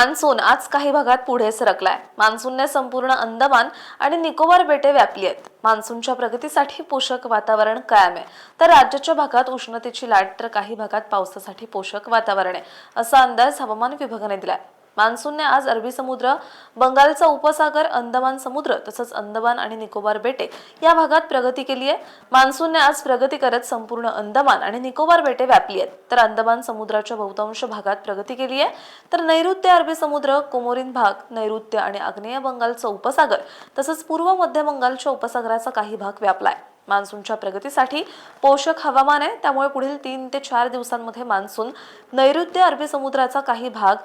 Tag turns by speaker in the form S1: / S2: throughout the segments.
S1: Monsoon आज काही भागात पुढे सरकलाय। मान्सूनने संपूर्ण अंदमान आणि निकोबार बेटे व्यापली आहेत। मान्सूनच्या प्रगतीसाठी पोषक वातावरण कायम आहे, तर राज्याच्या भागात उष्णतेची लाट तर काही भागात पावसासाठी पोषक वातावरण आहे, असा अंदाज हवामान विभागाने दिलाय। मान्सूनने आज अरबी समुद्र, बंगालचा उपसागर, अंदमान समुद्र तसंच अंदमान आणि निकोबार बेटे या भागात प्रगती केली आहे। मान्सूनने आज प्रगती करत संपूर्ण अंदमान आणि निकोबार बेटे व्यापली आहेत, तर अंदमान समुद्राच्या बहुतांश भागात प्रगती केली आहे, तर नैऋत्य अरबी समुद्र, कोमोरिन भाग, नैऋत्य आणि आग्नेय बंगालचा उपसागर तसंच पूर्व मध्य बंगालच्या उपसागराचा काही भाग व्यापलाय। मान्सूनच्या प्रगतीसाठी पोषक हवामान आहे, त्यामुळे पुढील 3 ते 4 दिवसांमध्ये मान्सून नैऋत्य अरबी समुद्राचा काही भाग,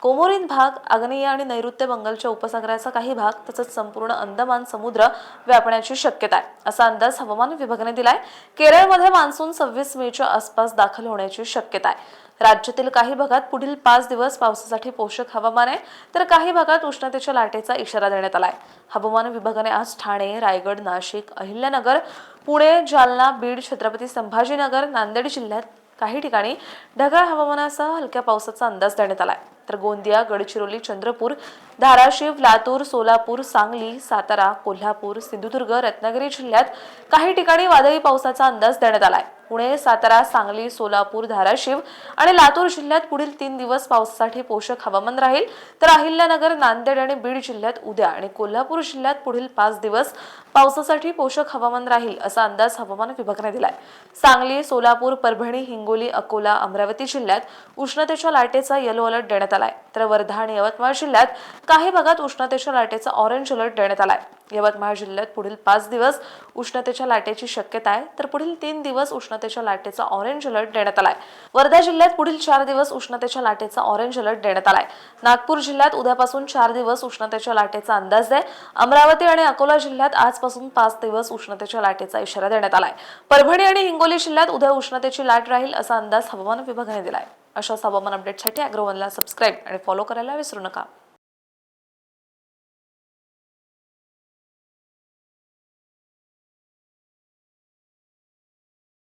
S1: कोमोरिन भाग, आग्नेय आणि नैऋत्य बंगालच्या उपसागराचा काही भाग तसंच संपूर्ण अंदमान समुद्र व्यापण्याची शक्यता आहे, असा अंदाज हवामान विभागाने दिलाय। केरळमध्ये मान्सून 26 मेच्या आसपास दाखल होण्याची शक्यता आहे। राज्यातील काही भागात पुढील 5 दिवस पावसासाठी पोषक हवामान आहे, तर काही भागात उष्णतेच्या लाटेचा इशारा देण्यात आलाय। हवामान विभागाने आज ठाणे, रायगड, नाशिक, अहिल्यानगर, पुणे, जालना, बीड, छत्रपती संभाजीनगर, नांदेड जिल्ह्यात काही ठिकाणी ढगाळ हवामानासह हलक्या पावसाचा अंदाज देण्यात आलाय, तर गोंदिया, गडचिरोली, चंद्रपूर, धाराशिव, लातूर, सोलापूर, सांगली, सातारा, कोल्हापूर, सिंधुदुर्ग, रत्नागिरी जिल्ह्यात काही ठिकाणी वादळी पावसाचा अंदाज देण्यात आलाय। पुणे, सातारा, सांगली, सोलापूर, धाराशिव आणि लातूर जिल्ह्यात पुढील 3 दिवस पावसासाठी पोषक हवामान राहील, तर अहिल्यानगर, नांदेड आणि बीड जिल्ह्यात उद्या आणि कोल्हापूर जिल्ह्यात पुढील 5 दिवस पावसासाठी पोषक हवामान राहील, असा अंदाज हवामान विभागाने दिलाय। सांगली, सोलापूर, परभणी, हिंगोली, अकोला, अमरावती जिल्ह्यात उष्णतेच्या लाटेचा येलो अलर्ट देण्यात आलाय, तर वर्धा आणि यवतमाळ जिल्ह्यात काही भागात उष्णतेच्या लाटेचा ऑरेंज अलर्ट देण्यात आलाय। यवतमाळ जिल्ह्यात पुढील 5 दिवस उष्णतेच्या लाटेची शक्यता आहे, तर पुढील 3 दिवस उष्णतेच्या लाटेचा ऑरेंज अलर्ट देण्यात आलाय। वर्धा जिल्ह्यात पुढील 4 दिवस उष्णतेच्या लाटेचा ऑरेंज अलर्ट देण्यात आलाय। नागपूर जिल्ह्यात उद्यापासून 4 दिवस उष्णतेच्या लाटेचा अंदाज आहे। अमरावती आणि अकोला जिल्ह्यात आजपासून 5 दिवस उष्णतेच्या लाटेचा इशारा देण्यात आलाय। परभणी आणि हिंगोली जिल्ह्यात उद्या उष्णतेची लाट राहील, असा अंदाज हवामान विभागाने दिलाय। अशाच हवामान अपडेटसाठी अॅग्रोवनला सबस्क्राईब आणि फॉलो करायला विसरू नका।